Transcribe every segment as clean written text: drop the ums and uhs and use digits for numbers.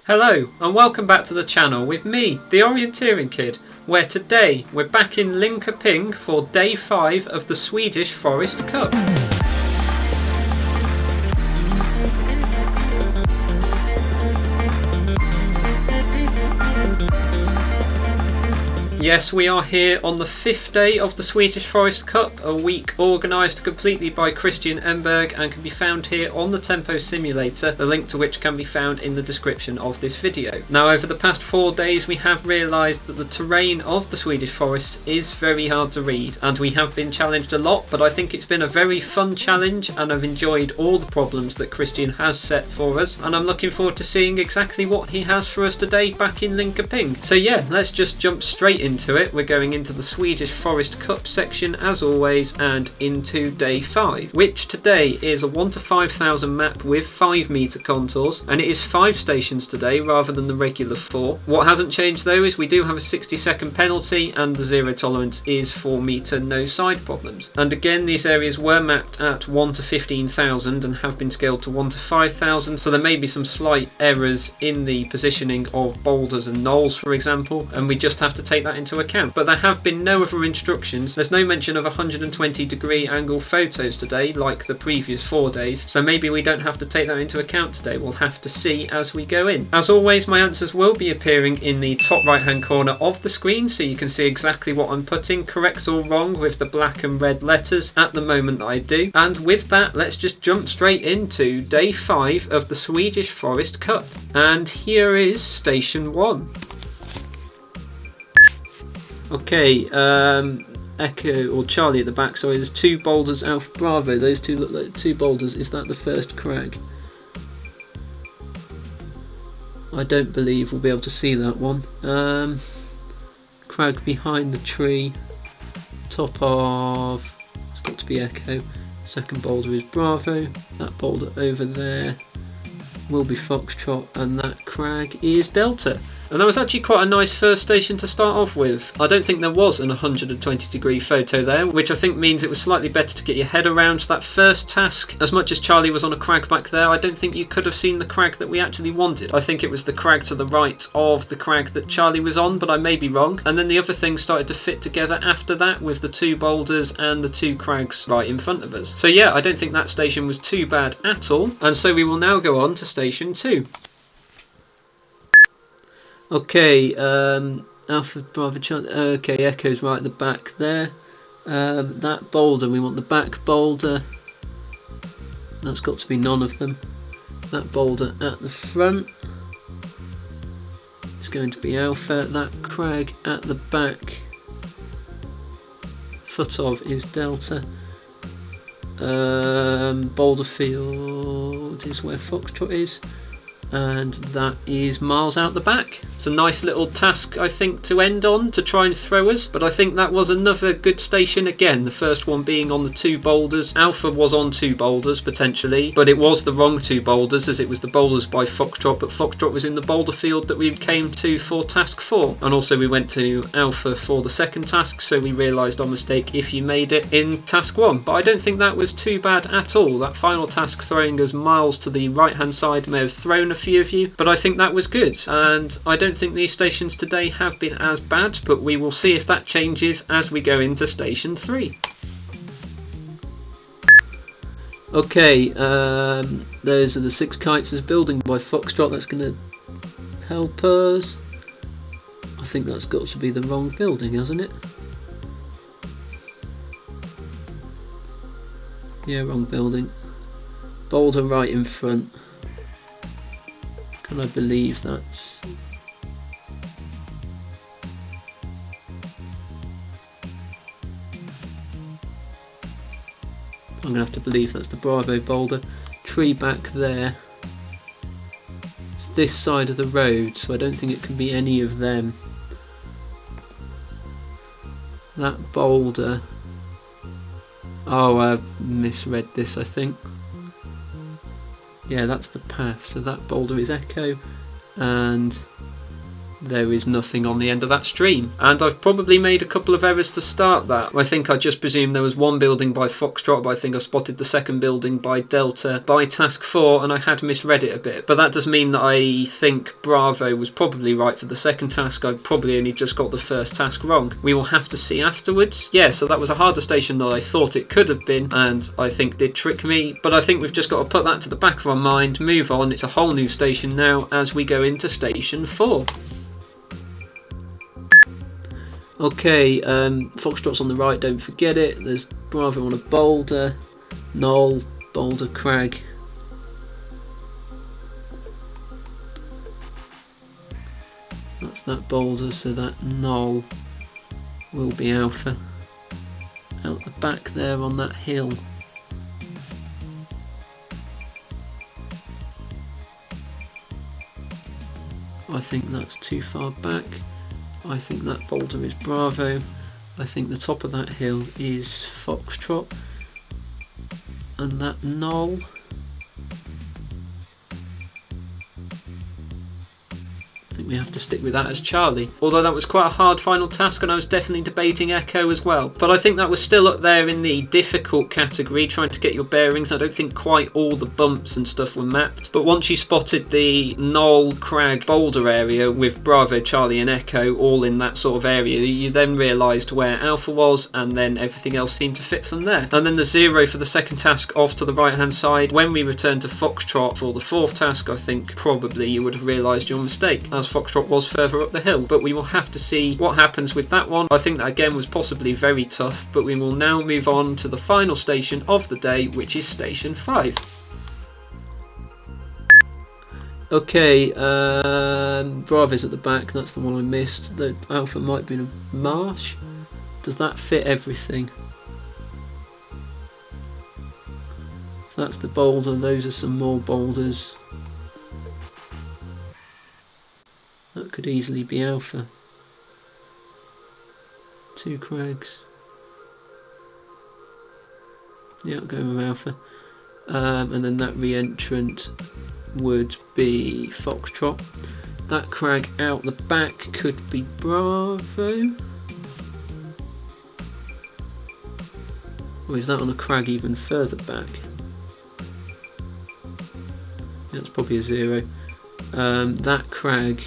Hello and welcome back to the channel with me, the Orienteering Kid, where today we're back in Linköping for day 5 of the Swedish Forest Cup. Yes, we are here on the 5th day of the Swedish Forest Cup, a week organised completely by Christian Emberg and can be found here on the Tempo Simulator, the link to which can be found in the description of this video. Now, over the past 4 days we have realised that the terrain of the Swedish forests is very hard to read, and we have been challenged a lot, but I think it's been a very fun challenge and I've enjoyed all the problems that Christian has set for us, and I'm looking forward to seeing exactly what he has for us today back in Linköping. So yeah, let's just jump straight into it. We're going into the Swedish Forest Cup section as always and into day 5, which today is a 1 to 5,000 map with 5 metre contours, and it is 5 stations today rather than the regular 4. What hasn't changed though is we do have a 60-second penalty and the zero tolerance is 4 metre no side problems. And again, these areas were mapped at 1 to 15,000 and have been scaled to 1 to 5,000, so there may be some slight errors in the positioning of boulders and knolls, for example, and we just have to take that into account. But there have been no other instructions. There's no mention of 120-degree angle photos today like the previous 4 days, so maybe we don't have to take that into account today. We'll have to see as we go in. As always, my answers will be appearing in the top right hand corner of the screen, so you can see exactly what I'm putting, correct or wrong, with the black and red letters at the moment that I do. And with that, let's just jump straight into day 5 of the Swedish Forest Cup. And here is station 1. Okay, Echo or Charlie at the back, sorry, there's 2 boulders, Alpha Bravo, those 2 look like 2 boulders. Is that the first crag? I don't believe we'll be able to see that one. Crag behind the tree, top of, it's got to be Echo, second boulder is Bravo, that boulder over there will be Foxtrot, and that crag is Delta. And that was actually quite a nice first station to start off with. I don't think there was an 120-degree photo there, which I think means it was slightly better to get your head around that first task. As much as Charlie was on a crag back there, I don't think you could have seen the crag that we actually wanted. I think it was the crag to the right of the crag that Charlie was on, but I may be wrong. And then the other things started to fit together after that with the 2 boulders and the 2 crags right in front of us. So yeah, I don't think that station was too bad at all. And so we will now go on to station 2. Okay, Alpha Bravo Charlie, okay, Echo's right at the back there. That boulder, we want the back boulder. That's got to be none of them. That boulder at the front is going to be Alpha. That crag at the back, foot of, is Delta. Boulder field is where Foxtrot is. And that is miles out the back. It's a nice little task, I think, to end on, to try and throw us, but I think that was another good station again, the first one being on the 2 boulders. Alpha was on 2 boulders potentially, but it was the wrong 2 boulders, as it was the boulders by Foxtrot, but Foxtrot was in the boulder field that we came to for task 4. And also we went to Alpha for the second task, so we realised our mistake if you made it in task 1. But I don't think that was too bad at all. That final task throwing us miles to the right hand side may have thrown a few of you, but I think that was good, and I don't think these stations today have been as bad, but we will see if that changes as we go into station 3. Okay, those are the 6 kites. There's a building by Foxtrot that's going to help us. I think that's got to be the wrong building, hasn't it? Yeah, wrong building. Boulder right in front. Can I believe that's... I'm going to have to believe that's the Bravo boulder. Tree back there. It's this side of the road, so I don't think it can be any of them. That boulder... Oh, I've misread this, I think. Yeah, that's the path, so that boulder is Echo, and there is nothing on the end of that stream. And I've probably made a couple of errors to start that. I think I just presumed there was one building by Foxtrot, but I think I spotted the second building by Delta by task 4, and I had misread it a bit. But that does mean that I think Bravo was probably right for the second task. I probably only just got the first task wrong. We will have to see afterwards. Yeah, so that was a harder station than I thought it could have been, and I think did trick me. But I think we've just got to put that to the back of our mind, move on. It's a whole new station now as we go into station 4. Okay, Foxtrot's on the right, don't forget it. There's Bravo on a boulder, knoll, boulder, crag. That's that boulder, so that knoll will be Alpha. Out the back there on that hill. I think that's too far back. I think that boulder is Bravo. I think the top of that hill is Foxtrot. And that knoll, I think we have to stick with that as Charlie. Although that was quite a hard final task, and I was definitely debating Echo as well. But I think that was still up there in the difficult category, trying to get your bearings. I don't think quite all the bumps and stuff were mapped. But once you spotted the knoll, crag, boulder area with Bravo, Charlie and Echo all in that sort of area, you then realised where Alpha was, and then everything else seemed to fit from there. And then the 0 for the second task off to the right hand side. When we returned to Foxtrot for the fourth task, I think probably you would have realised your mistake, as Foxtrot was further up the hill. But we will have to see what happens with that one. I think that again was possibly very tough, but we will now move on to the final station of the day, which is station 5. Okay, Bravo's at the back, that's the one I missed. The Alpha might be in a marsh. Does that fit everything? So that's the boulder, those are some more boulders. That could easily be Alpha. 2 crags. Yeah, I'll go with Alpha. And then that re-entrant would be Foxtrot. That crag out the back could be Bravo. Or is that on a crag even further back? That's probably a 0. That crag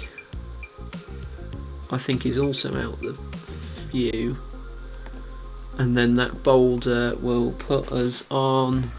I think is also out the view, and then that boulder will put us on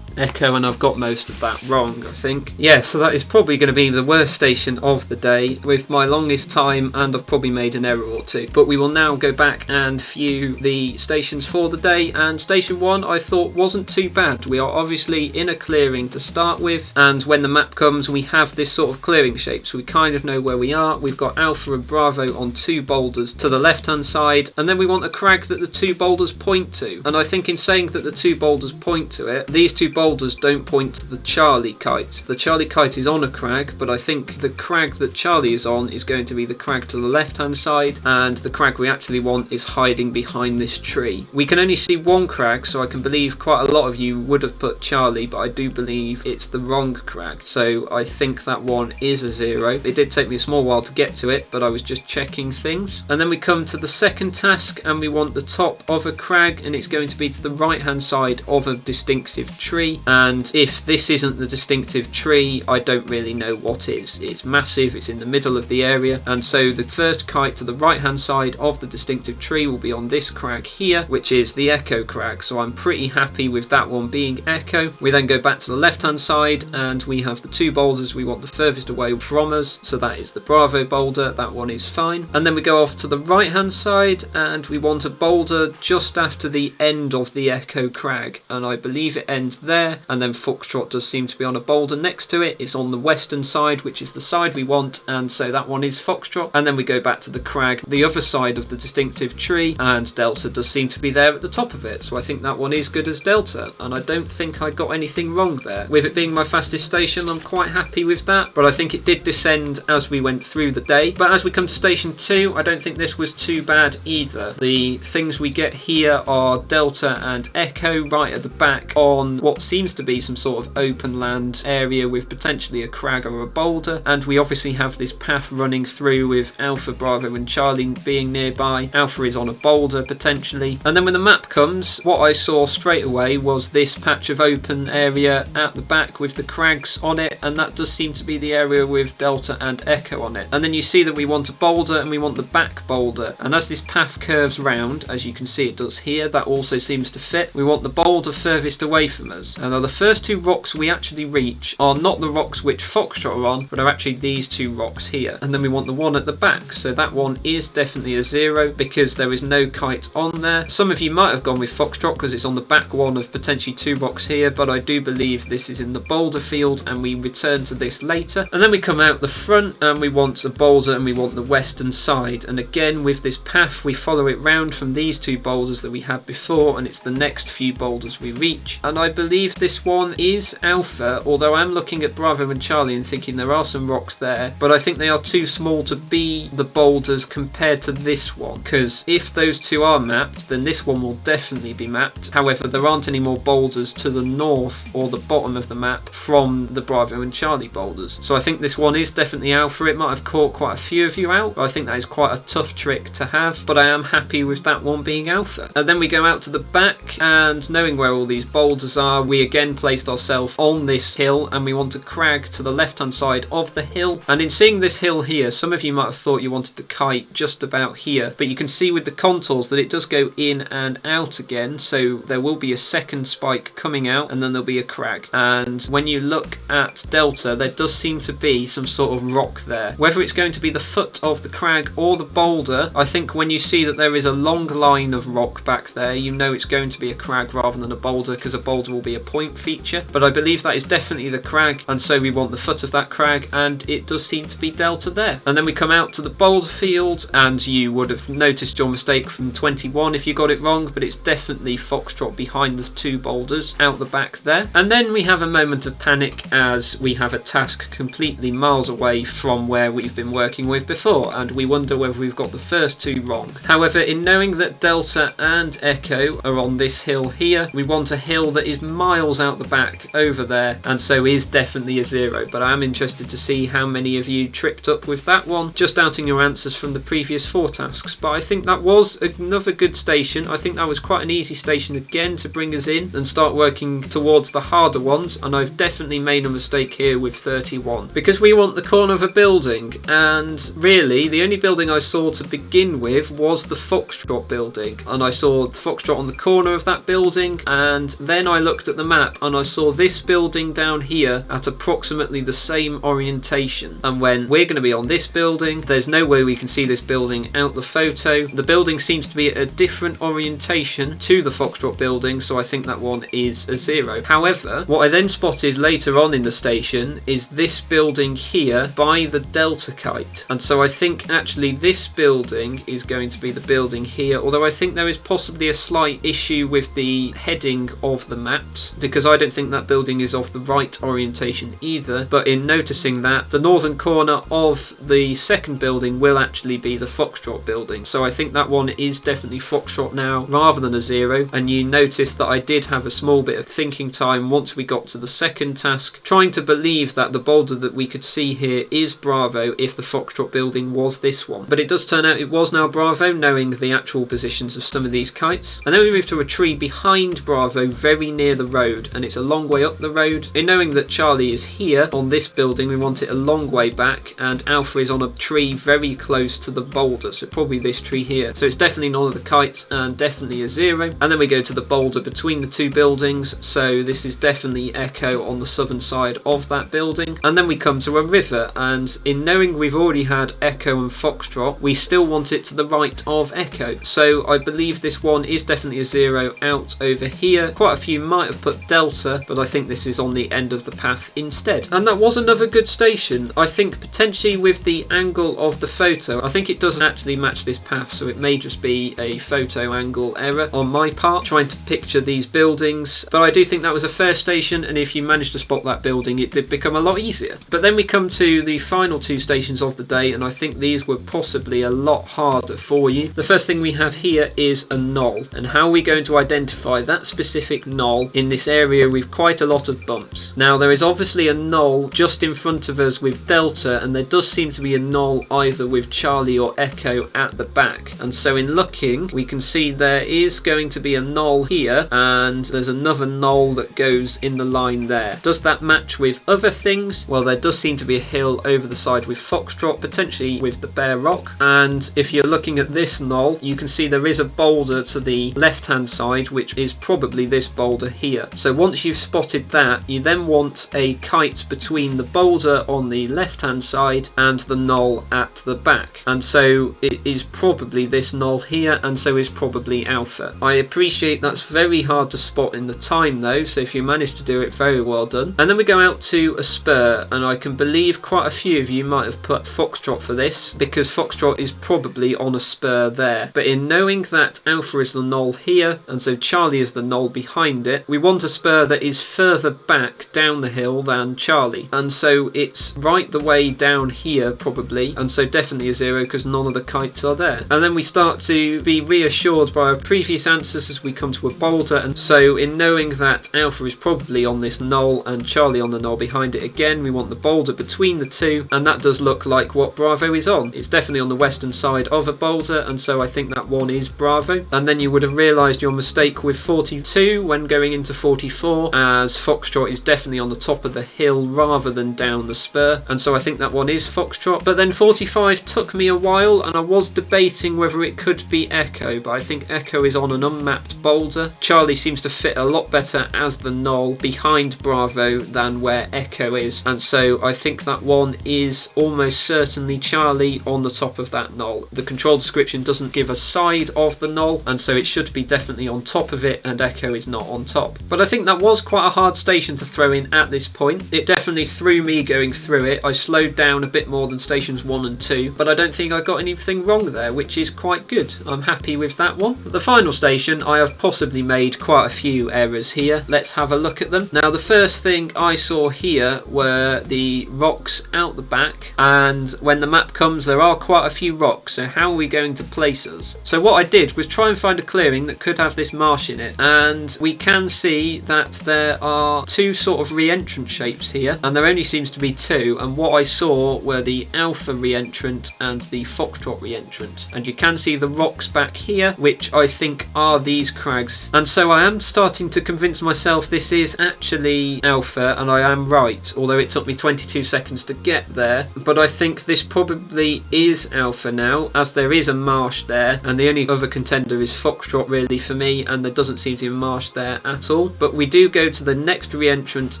Echo, and I've got most of that wrong, I think. Yeah, so that is probably going to be the worst station of the day, with my longest time, and I've probably made an error or two. But we will now go back and view the stations for the day, and station 1 I thought wasn't too bad. We are obviously in a clearing to start with, and when the map comes we have this sort of clearing shape, so we kind of know where we are. We've got Alpha and Bravo on 2 boulders to the left hand side, and then we want a crag that the 2 boulders point to. And I think in saying that the 2 boulders point to it, these 2 boulders don't point to the Charlie kite. The Charlie kite is on a crag, but I think the crag that Charlie is on is going to be the crag to the left hand side, and the crag we actually want is hiding behind this tree. We can only see one crag, so I can believe quite a lot of you would have put Charlie, but I do believe it's the wrong crag, so I think that one is a 0. It did take me a small while to get to it, but I was just checking things. And then we come to the second task, and we want the top of a crag, and it's going to be to the right hand side of a distinctive tree. And if this isn't the distinctive tree, I don't really know what is. It's massive, it's in the middle of the area, and so the first kite to the right hand side of the distinctive tree will be on this crag here, which is the Echo crag, so I'm pretty happy with that one being Echo. We then go back to the left hand side, and we have the 2 boulders we want the furthest away from us, so that is the Bravo boulder, that one is fine. And then we go off to the right hand side, and we want a boulder just after the end of the Echo crag, and I believe it ends there. And then Foxtrot does seem to be on a boulder next to it. It's on the western side, which is the side we want, and so that one is Foxtrot. And then we go back to the crag, the other side of the distinctive tree, and Delta does seem to be there at the top of it, so I think that one is good as Delta, and I don't think I got anything wrong there. With it being my fastest station, I'm quite happy with that, but I think it did descend as we went through the day. But as we come to station 2, I don't think this was too bad either. The things we get here are Delta and Echo right at the back on what seems seems to be some sort of open land area with potentially a crag or a boulder, and we obviously have this path running through with Alpha, Bravo and Charlie being nearby. Alpha is on a boulder potentially, and then when the map comes, what I saw straight away was this patch of open area at the back with the crags on it, and that does seem to be the area with Delta and Echo on it. And then you see that we want a boulder and we want the back boulder, and as this path curves round, as you can see it does here, that also seems to fit. We want the boulder furthest away from us, and now the first two rocks we actually reach are not the rocks which Foxtrot are on, but are actually these two rocks here. And then we want the one at the back, so that one is definitely a 0 because there is no kite on there. Some of you might have gone with Foxtrot because it's on the back one of potentially two rocks here, but I do believe this is in the boulder field, and we return to this later. And then we come out the front and we want a boulder and we want the western side, and again with this path we follow it round from these two boulders that we had before, and it's the next few boulders we reach. And I believe this one is Alpha, although I'm looking at Bravo and Charlie and thinking there are some rocks there, but I think they are too small to be the boulders compared to this one, because if those two are mapped then this one will definitely be mapped. However, there aren't any more boulders to the north or the bottom of the map from the Bravo and Charlie boulders, so I think this one is definitely Alpha. It might have caught quite a few of you out, but I think that is quite a tough trick to have, but I am happy with that one being Alpha. And then we go out to the back, and knowing where all these boulders are, we again placed ourselves on this hill, and we want a crag to the left hand side of the hill. And in seeing this hill here, some of you might have thought you wanted the kite just about here, but you can see with the contours that it does go in and out again, so there will be a second spike coming out and then there'll be a crag. And when you look at Delta, there does seem to be some sort of rock there. Whether it's going to be the foot of the crag or the boulder, I think when you see that there is a long line of rock back there, you know it's going to be a crag rather than a boulder, because a boulder will be a point feature. But I believe that is definitely the crag, and so we want the foot of that crag, and it does seem to be Delta there. And then we come out to the boulder field, and you would have noticed your mistake from 21 if you got it wrong, but it's definitely Foxtrot behind the two boulders out the back there. And then we have a moment of panic as we have a task completely miles away from where we've been working with before, and we wonder whether we've got the first two wrong. However, in knowing that Delta and Echo are on this hill here, we want a hill that is miles out the back over there, and so is definitely a 0. But I am interested to see how many of you tripped up with that one, just doubting your answers from the previous 4 tasks. But I think that was another good station. I think that was quite an easy station again to bring us in and start working towards the harder ones, and I've definitely made a mistake here with 31, because we want the corner of a building, and really the only building I saw to begin with was the Foxtrot building, and I saw Foxtrot on the corner of that building, and then I looked at the map and I saw this building down here at approximately the same orientation, and when we're going to be on this building, there's no way we can see this building out the photo. The building seems to be at a different orientation to the Foxtrot building, so I think that one is a 0. However, what I then spotted later on in the station is this building here by the Delta kite, and so I think actually this building is going to be the building here, although I think there is possibly a slight issue with the heading of the maps, because I don't think that building is of the right orientation either. But in noticing that, the northern corner of the second building will actually be the Foxtrot building, so I think that one is definitely Foxtrot now rather than a 0. And you notice that I did have a small bit of thinking time once we got to the second task, trying to believe that the boulder that we could see here is Bravo if the Foxtrot building was this one. But it does turn out it was now Bravo, knowing the actual positions of some of these kites. And then we move to a tree behind Bravo very near the road, and it's a long way up the road. In knowing that Charlie is here on this building, we want it a long way back, and Alpha is on a tree very close to the boulder, so probably this tree here. So it's definitely none of the kites and definitely a 0. And then we go to the boulder between the two buildings, so this is definitely Echo on the southern side of that building. And then we come to a river, and in knowing we've already had Echo and Foxtrot, we still want it to the right of Echo, so I believe this one is definitely a 0 out over here. Quite a few might have put Delta, but I think this is on the end of the path instead. And that was another good station. I think potentially with the angle of the photo, I think it doesn't actually match this path, so it may just be a photo angle error on my part trying to picture these buildings. But I do think that was a fair station, and if you managed to spot that building, it did become a lot easier. But then we come to the final 2 stations of the day, and I think these were possibly a lot harder for you. The first thing we have here is a knoll, and how are we going to identify that specific knoll in this this area with quite a lot of bumps. Now there is obviously a knoll just in front of us with Delta, and there does seem to be a knoll either with Charlie or Echo at the back. And so in looking, we can see there is going to be a knoll here, and there's another knoll that goes in the line there. Does that match with other things? Well, there does seem to be a hill over the side with Foxtrot, potentially with the Bear Rock. And if you're looking at this knoll, you can see there is a boulder to the left hand side, which is probably this boulder here. So once you've spotted that, you then want a kite between the boulder on the left hand side and the knoll at the back. And so it is probably this knoll here, and so is probably Alpha. I appreciate that's very hard to spot in the time though, so if you manage to do it, very well done. And then we go out to a spur, and I can believe quite a few of you might have put Foxtrot for this, because Foxtrot is probably on a spur there. But in knowing that Alpha is the knoll here, and so Charlie is the knoll behind it, we want a spur that is further back down the hill than Charlie. And so it's right the way down here probably, and so definitely a 0 because none of the kites are there. And then we start to be reassured by our previous answers as we come to a boulder, and so in knowing that Alpha is probably on this knoll and Charlie on the knoll behind it again, we want the boulder between the two, and that does look like what Bravo is on. It's definitely on the western side of a boulder, and so I think that one is Bravo. And then you would have realised your mistake with 42 when going into 44, as Foxtrot is definitely on the top of the hill rather than down the spur, and so I think that one is Foxtrot. But then 45 took me a while, and I was debating whether it could be Echo, but I think Echo is on an unmapped boulder. Charlie seems to fit a lot better as the knoll behind Bravo than where Echo is, and so I think that one is almost certainly Charlie on the top of that knoll. The control description doesn't give a side of the knoll, and so it should be definitely on top of it, and Echo is not on top. But I think that was quite a hard station to throw in at this point. It definitely threw me going through it. I slowed down a bit more than stations 1 and 2, but I don't think I got anything wrong there, which is quite good. I'm happy with that one. But the final station, I have possibly made quite a few errors here. Let's have a look at them. Now the first thing I saw here were the rocks out the back, and when the map comes there are quite a few rocks, so how are we going to place us? So what I did was try and find a clearing that could have this marsh in it, and we can see that there are two sort of re-entrant shapes here, and there only seems to be two, and what I saw were the Alpha re-entrant and the Foxtrot re-entrant, and you can see the rocks back here, which I think are these crags, and so I am starting to convince myself this is actually Alpha, and I am right, although it took me 22 seconds to get there. But I think this probably is Alpha now, as there is a marsh there, and the only other contender is Foxtrot really for me, and there doesn't seem to be a marsh there at all. But we do go to the next re-entrant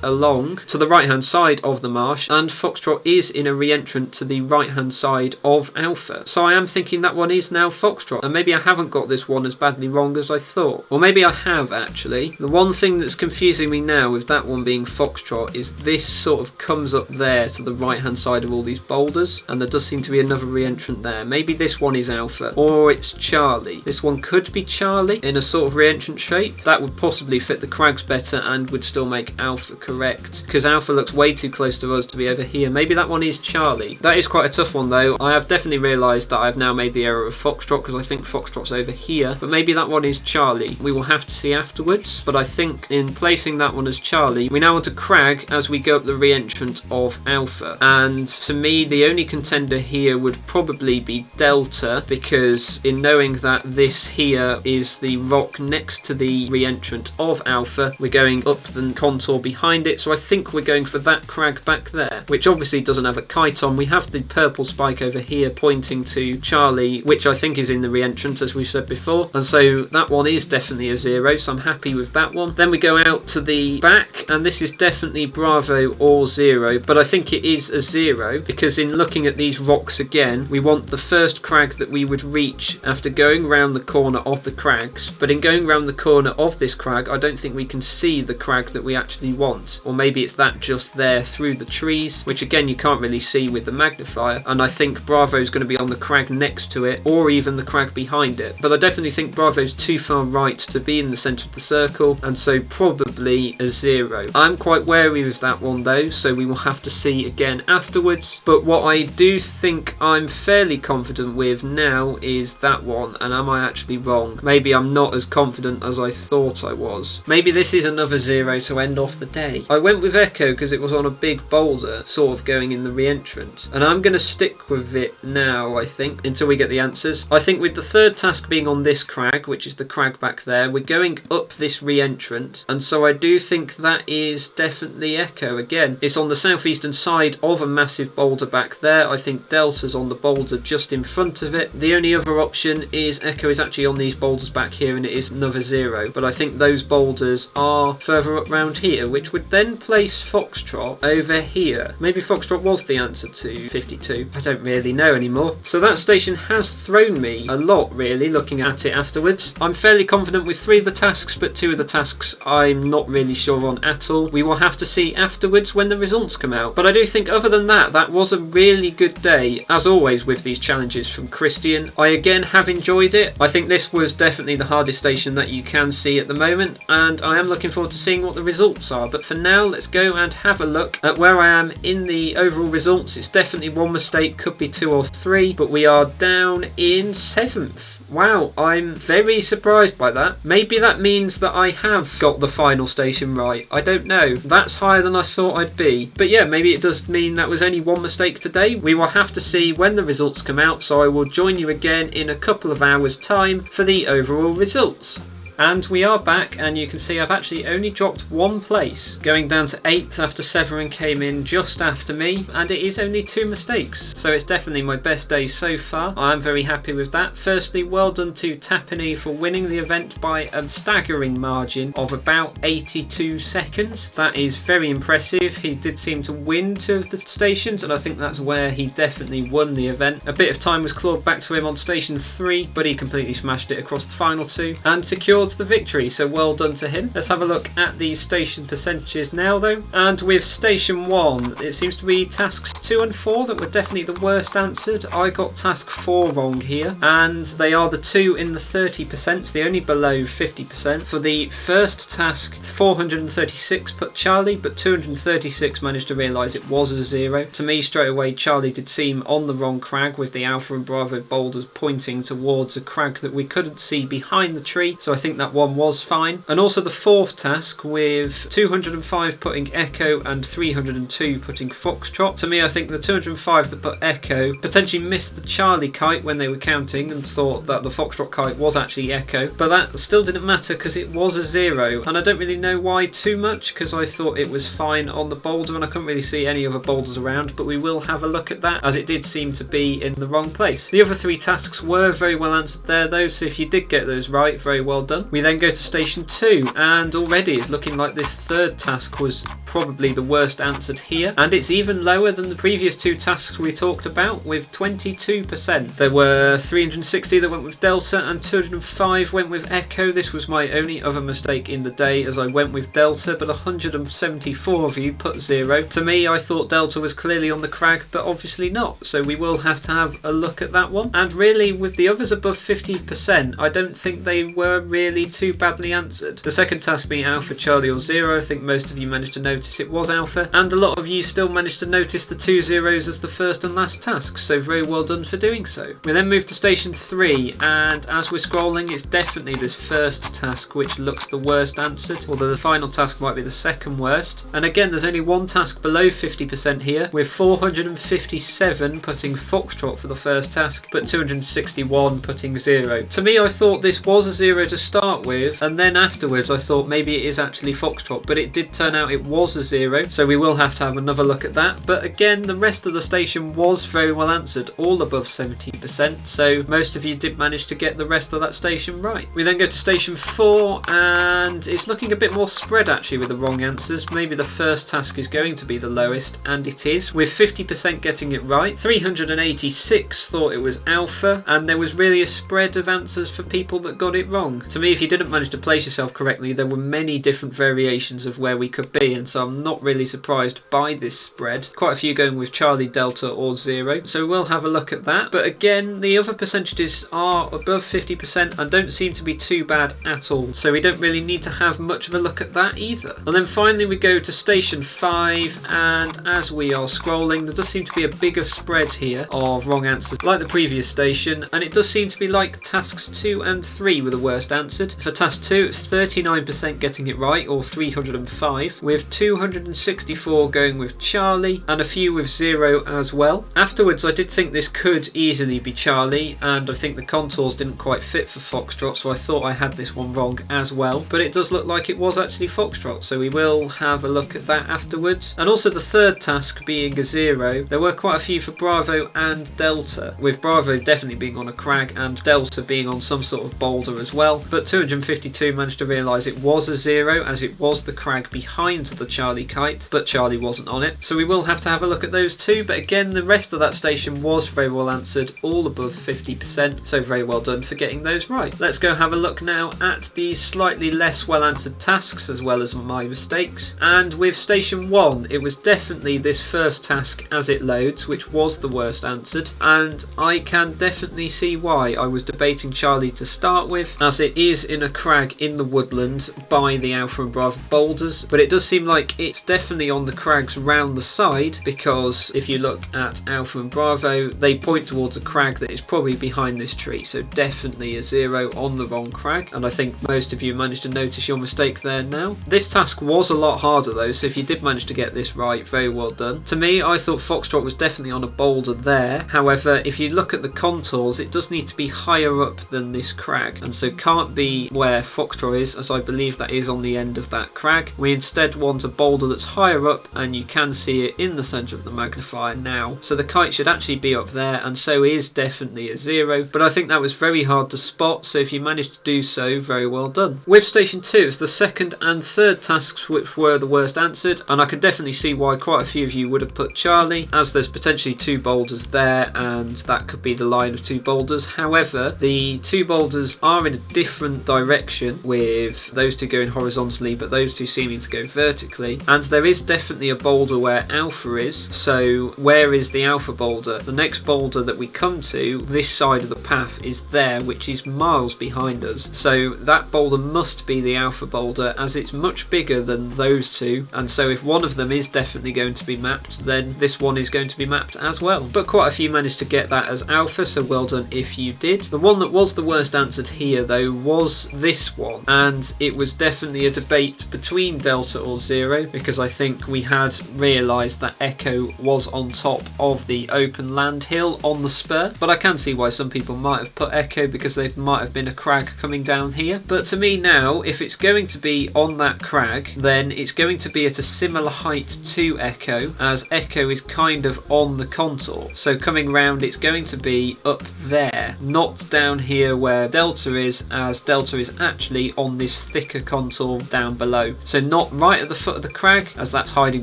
along to the right hand side of the marsh, and Foxtrot is in a re-entrant to the right hand side of Alpha, so I am thinking that one is now Foxtrot, and maybe I haven't got this one as badly wrong as I thought, or maybe I have actually. The one thing that's confusing me now with that one being Foxtrot is this sort of comes up there to the right hand side of all these boulders, and there does seem to be another re-entrant there. Maybe this one is Alpha, or it's Charlie. This one could be Charlie in a sort of re-entrant shape. That would possibly fit the crags better and would still make Alpha correct, because Alpha looks way too close to us to be over here. Maybe that one is Charlie. That is quite a tough one though. I have definitely realised that I've now made the error of Foxtrot, because I think Foxtrot's over here, but maybe that one is Charlie. We will have to see afterwards, but I think in placing that one as Charlie, we now want a crag as we go up the re-entrant of Alpha, and to me the only contender here would probably be Delta, because in knowing that this here is the rock next to the re-entrant of Alpha, we're going up the contour behind it, so I think we're going for that crag back there, which obviously doesn't have a kite on. We have the purple spike over here pointing to Charlie, which I think is in the re-entrant as we said before, and so that one is definitely a 0, so I'm happy with that one. Then we go out to the back, and this is definitely Bravo or 0, but I think it is a 0 because in looking at these rocks again, we want the first crag that we would reach after going round the corner of the crags, but in going round the corner of this crag I don't think we can see the crag that we actually want, or maybe it's that just there through the trees, which again you can't really see with the magnifier, and I think Bravo's going to be on the crag next to it or even the crag behind it, but I definitely think Bravo's too far right to be in the centre of the circle, and so probably a 0. I'm quite wary with that one though, so we will have to see again afterwards, but what I do think I'm fairly confident with now is that one, and am I actually wrong? Maybe I'm not as confident as I thought I was. Maybe maybe this is another 0 to end off the day. I went with Echo because it was on a big boulder, sort of going in the re-entrant. And I'm going to stick with it now, I think, until we get the answers. I think with the third task being on this crag, which is the crag back there, we're going up this re-entrant. And so I do think that is definitely Echo. Again, it's on the southeastern side of a massive boulder back there. I think Delta's on the boulder just in front of it. The only other option is Echo is actually on these boulders back here, and it is another 0. But I think those boulders are further up round here, which would then place Foxtrot over here. Maybe Foxtrot was the answer to 52. I don't really know anymore. So that station has thrown me a lot, really, looking at it afterwards. I'm fairly confident with 3 of the tasks, but 2 of the tasks I'm not really sure on at all. We will have to see afterwards when the results come out. But I do think other than that, that was a really good day, as always with these challenges from Christian. I again have enjoyed it. I think this was definitely the hardest station that you can see at the moment, and I am looking forward to seeing what the results are. But for now, let's go and have a look at where I am in the overall results. It's definitely 1 mistake, could be 2 or 3, but we are down in 7th. Wow, I'm very surprised by that. Maybe that means that I have got the final station right. I don't know. That's higher than I thought I'd be. But yeah, maybe it does mean that was only 1 mistake today. We will have to see when the results come out, so I will join you again in a couple of hours' time for the overall results. And we are back, and you can see I've actually only dropped 1 place, going down to 8th after Severin came in just after me, and it is only 2 mistakes, so it's definitely my best day so far. I am very happy with that. Firstly, well done to Tapani for winning the event by a staggering margin of about 82 seconds. That is very impressive. He did seem to win 2 of the stations, and I think that's where he definitely won the event. A bit of time was clawed back to him on station 3, but he completely smashed it across the final 2 and secured the victory, so well done to him. Let's have a look at the station percentages now though, and with station 1 it seems to be tasks 2 and 4 that were definitely the worst answered. I got task 4 wrong here, and they are the 2 in the 30%, the only below 50%. For the first task, 436 put Charlie, but 236 managed to realise it was a 0. To me, straight away, Charlie did seem on the wrong crag, with the Alpha and Bravo boulders pointing towards a crag that we couldn't see behind the tree, so I think that one was fine. And also the 4th task, with 205 putting Echo and 302 putting Foxtrot. To me, I think the 205 that put Echo potentially missed the Charlie kite when they were counting and thought that the Foxtrot kite was actually Echo, but that still didn't matter because it was a 0, and I don't really know why too much, because I thought it was fine on the boulder and I couldn't really see any other boulders around, but we will have a look at that, as it did seem to be in the wrong place. The other 3 tasks were very well answered there though, so if you did get those right, very well done. We then go to station 2, and already it's looking like this 3rd task was probably the worst answered here, and it's even lower than the previous 2 tasks we talked about, with 22%. There were 360 that went with Delta and 205 went with Echo. This was my only other mistake in the day, as I went with Delta, but 174 of you put 0. To me, I thought Delta was clearly on the crag, but obviously not, so we will have to have a look at that one. And really, with the others above 50%, I don't think they were really too badly answered. The second task being Alpha, Charlie or 0, I think most of you managed to notice it was Alpha, and a lot of you still managed to notice the 2 zeros as the first and last tasks, so very well done for doing so. We then move to station 3, and as we're scrolling, it's definitely this first task which looks the worst answered, although the final task might be the second worst. And again, there's only 1 task below 50% here, with 457 putting Foxtrot for the first task, but 261 putting 0. To me, I thought this was a 0 to start with, and then afterwards I thought maybe it is actually Foxtrot, but it did turn out it was a 0, so we will have to have another look at that. But again, the rest of the station was very well answered, all above 70%, so most of you did manage to get the rest of that station right. We then go to station 4, and it's looking a bit more spread actually with the wrong answers. Maybe the first task is going to be the lowest, and it is, with 50% getting it right. 386 thought it was Alpha, and there was really a spread of answers for people that got it wrong. To me, if you didn't manage to place yourself correctly, there were many different variations of where we could be, and so I'm not really surprised by this spread. Quite a few going with Charlie, Delta or 0, so we'll have a look at that. But again, the other percentages are above 50% and don't seem to be too bad at all, so we don't really need to have much of a look at that either. And then finally we go to station 5, and as we are scrolling, there does seem to be a bigger spread here of wrong answers like the previous station, and it does seem to be like tasks 2 and 3 were the worst answered. For task 2 it's 39% getting it right, or 305, with 264 going with Charlie and a few with 0 as well. Afterwards I did think this could easily be Charlie, and I think the contours didn't quite fit for Foxtrot, so I thought I had this one wrong as well, but it does look like it was actually Foxtrot, so we will have a look at that afterwards. And also the third task being a 0, there were quite a few for Bravo and Delta, with Bravo definitely being on a crag and Delta being on some sort of boulder as well, but 252 managed to realise it was a 0, as it was the crag behind the Charlie kite, but Charlie wasn't on it, so we will have to have a look at those too. But again, the rest of that station was very well answered, all above 50%, so very well done for getting those right. Let's go have a look now at the slightly less well answered tasks as well as my mistakes. And with station 1, it was definitely this first task as it loads which was the worst answered, and I can definitely see why. I was debating Charlie to start with, as it is in a crag in the woodland by the Alpha and Bravo boulders, but it does seem like it's definitely on the crags round the side, because if you look at Alpha and Bravo they point towards a crag that is probably behind this tree, so definitely a 0 on the wrong crag, and I think most of you managed to notice your mistake there now. This task was a lot harder though, so if you did manage to get this right, very well done. To me, I thought Foxtrot was definitely on a boulder there, however if you look at the contours it does need to be higher up than this crag, and so can't be where Foxtrot is, as I believe that is on the end of that crag. We instead want a boulder that's higher up, and you can see it in the centre of the magnifier now, so the kite should actually be up there, and so is definitely a 0, but I think that was very hard to spot, so if you managed to do so, very well done. With station 2, it's the second and third tasks which were the worst answered, and I can definitely see why quite a few of you would have put Charlie, as there's potentially 2 boulders there, and that could be the line of 2 boulders. However, the 2 boulders are in a different direction, with those 2 going horizontally but those 2 seeming to go vertically, and there is definitely a boulder where Alpha is, so where is the Alpha boulder? The next boulder that we come to, this side of the path, is there, which is miles behind us, so that boulder must be the Alpha boulder, as it's much bigger than those 2, and so if one of them is definitely going to be mapped, then this one is going to be mapped as well. But quite a few managed to get that as Alpha, so well done if you did. The one that was the worst answered here though was this one, and it was definitely a debate between Delta or 0, because I think we had realised that Echo was on top of the open land hill on the spur, but I can see why some people might have put Echo, because there might have been a crag coming down here. But to me now, if it's going to be on that crag, then it's going to be at a similar height to Echo, as Echo is kind of on the contour, so coming round it's going to be up there, not down here where Delta is, as Delta is actually on this thicker contour down below, so not right at the foot of the crag, as that's hiding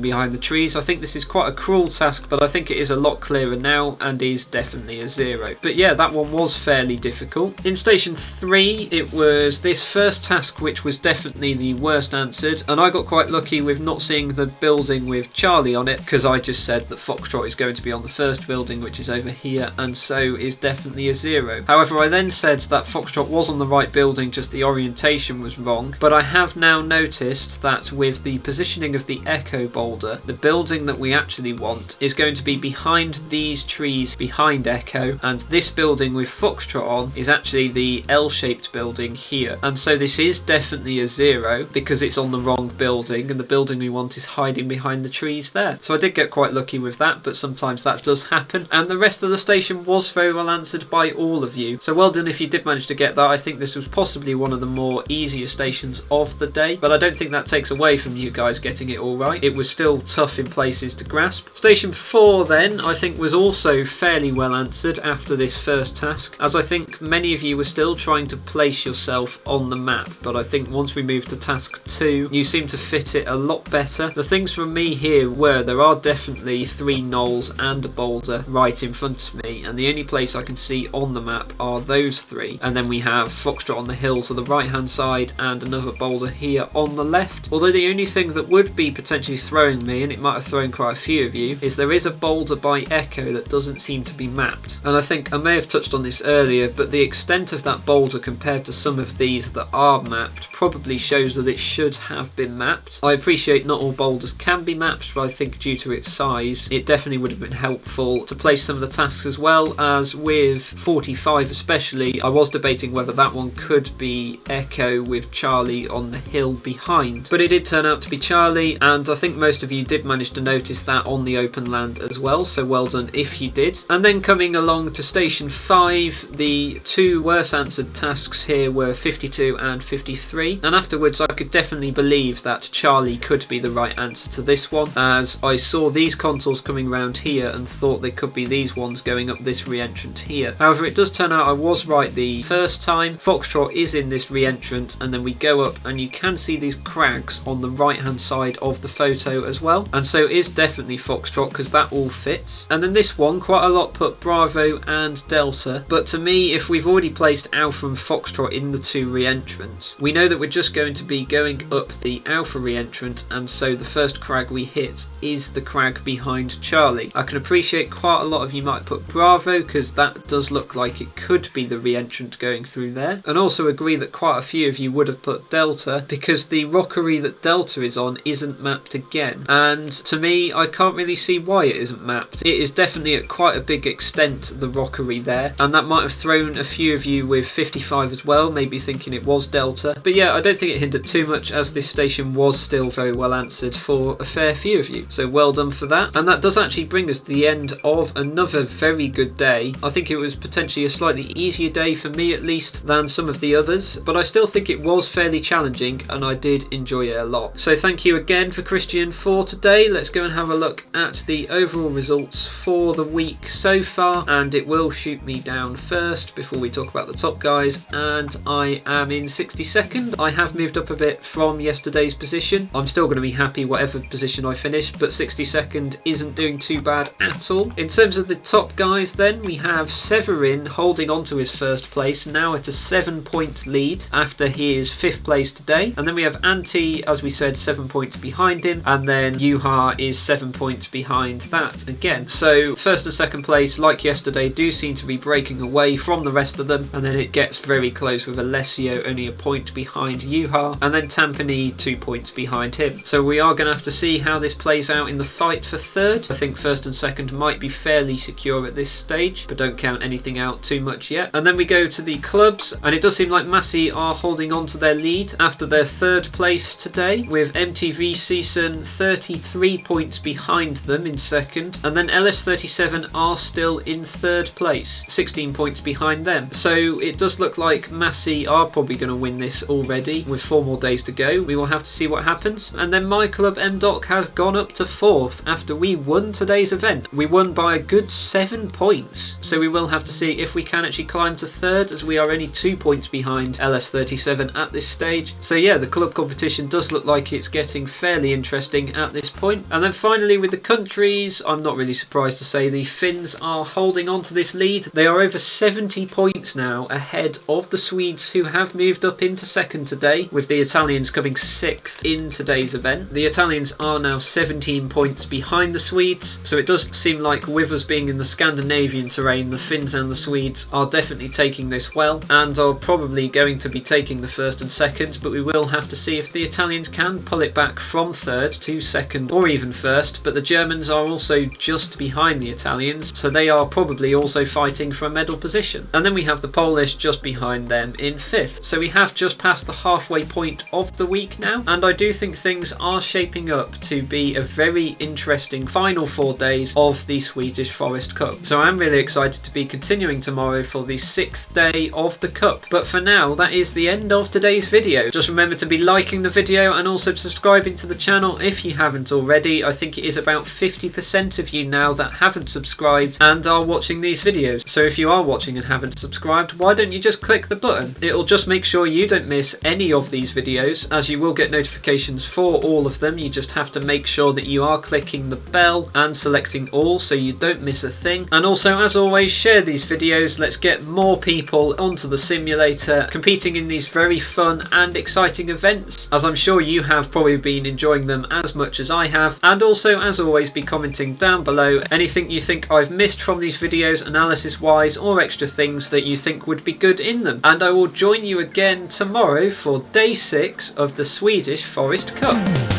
behind the trees. I think this is quite a cruel task, but I think it is a lot clearer now and is definitely a 0. But yeah, that one was fairly difficult. In station 3, it was this first task which was definitely the worst answered, and I got quite lucky with not seeing the building with Charlie on it, because I just said that Foxtrot is going to be on the first building, which is over here, and so is definitely a 0. However, I then said that Foxtrot was on the right building, just the orientation was wrong, but I have now noticed that with the positioning of the Echo boulder, the building that we actually want is going to be behind these trees behind Echo, and this building with Foxtrot on is actually the L-shaped building here, and so this is definitely a 0 because it's on the wrong building, and the building we want is hiding behind the trees there. So I did get quite lucky with that, but sometimes that does happen, and the rest of the station was very well answered by all of you, so well done if you did manage to get that. I think this was possibly one of the more easier stations of the day, but I don't think that takes away from you guys getting it all right. It was still tough in places to grasp. Station 4 then, I think, was also fairly well answered after this first task, as I think many of you were still trying to place yourself on the map, but I think once we moved to task 2, you seem to fit it a lot better. The things from me here were, there are definitely 3 knolls and a boulder right in front of me, and the only place I can see on the map are those 3, and then we have Foxtrot on the hill to the right hand side and another boulder here on the left. Although the only thing that that would be potentially throwing me, and it might have thrown quite a few of you, is there is a boulder by Echo that doesn't seem to be mapped. And I think I may have touched on this earlier, but the extent of that boulder compared to some of these that are mapped probably shows that it should have been mapped. I appreciate not all boulders can be mapped, but I think due to its size, it definitely would have been helpful to place some of the tasks, as well as with 45 especially. I was debating whether that one could be Echo with Charlie on the hill behind, but it did turn out to be Charlie, and I think most of you did manage to notice that on the open land as well, so well done if you did. And then coming along to station 5, the two worst answered tasks here were 52 and 53, and afterwards I could definitely believe that Charlie could be the right answer to this one, as I saw these contours coming round here and thought they could be these ones going up this re-entrant here. However, it does turn out I was right the first time. Foxtrot is in this re-entrant, and then we go up and you can see these crags on the right hand side of the photo as well, and so it is definitely Foxtrot because that all fits. And then this one, quite a lot put Bravo and Delta, but to me, if we've already placed Alpha and Foxtrot in the two re-entrants, we know that we're just going to be going up the Alpha re-entrant, and so the first crag we hit is the crag behind Charlie. I can appreciate quite a lot of you might put Bravo because that does look like it could be the re-entrant going through there, and also agree that quite a few of you would have put Delta because the rockery that Delta is on isn't mapped again, and to me I can't really see why it isn't mapped. It is definitely at quite a big extent the rockery there, and that might have thrown a few of you with 55 as well, maybe thinking it was Delta. But yeah, I don't think it hindered too much as this station was still very well answered for a fair few of you, so well done for that. And that does actually bring us to the end of another very good day. I think it was potentially a slightly easier day for me at least than some of the others, but I still think it was fairly challenging and I did enjoy it a lot. So thank you again for Christian for today. Let's go and have a look at the overall results for the week so far, and it will shoot me down first before we talk about the top guys, and I am in 62nd. I have moved up a bit from yesterday's position. I'm still going to be happy whatever position I finish, but 62nd isn't doing too bad at all. In terms of the top guys then, we have Severin holding on to his first place, now at a 7-point lead after his 5th place today, and then we have Antti, as we said, 7 points behind him, and then Juha is 7 points behind that again. So first and second place, like yesterday, do seem to be breaking away from the rest of them, and then it gets very close with Alessio only a point behind Juha, and then Tampani 2 points behind him. So we are going to have to see how this plays out in the fight for third. I think first and second might be fairly secure at this stage, but don't count anything out too much yet. And then we go to the clubs, and it does seem like Massey are holding on to their lead after their 3rd place today, with MTV Season 33 points behind them in 2nd, and then LS37 are still in 3rd place, 16 points behind them. So it does look like Massey are probably going to win this already with 4 more days to go. We will have to see what happens. And then my club MDoc has gone up to 4th after we won today's event. We won by a good 7 points, so we will have to see if we can actually climb to 3rd, as we are only 2 points behind LS37 at this stage. So yeah, the club competition does look like it's getting fairly interesting at this point. And then finally with the countries, I'm not really surprised to say the Finns are holding on to this lead. They are over 70 points now ahead of the Swedes, who have moved up into 2nd today, with the Italians coming 6th in today's event. The Italians are now 17 points behind the Swedes, so it does seem like with us being in the Scandinavian terrain, the Finns and the Swedes are definitely taking this well, and are probably going to be taking the 1st and 2nd, but we will have to see if the Italians can pull it back from 3rd to 2nd or even 1st. But the Germans are also just behind the Italians, so they are probably also fighting for a medal position. And then we have the Polish just behind them in 5th. So we have just passed the halfway point of the week now, and I do think things are shaping up to be a very interesting final 4 days of the Swedish Forest Cup. So I'm really excited to be continuing tomorrow for the 6th day of the Cup. But for now, that is the end of today's video. Just remember to be liking the video and also subscribing to the channel if you haven't already. I think it is about 50% of you now that haven't subscribed and are watching these videos. So if you are watching and haven't subscribed, why don't you just click the button? It'll just make sure you don't miss any of these videos, as you will get notifications for all of them. You just have to make sure that you are clicking the bell and selecting all so you don't miss a thing. And also, as always, share these videos. Let's get more people onto the simulator competing in these very fun and exciting events, as I'm sure you have probably hopefully been enjoying them as much as I have, and also as always be commenting down below anything you think I've missed from these videos analysis wise, or extra things that you think would be good in them. And I will join you again tomorrow for day 6 of the Swedish Forest Cup.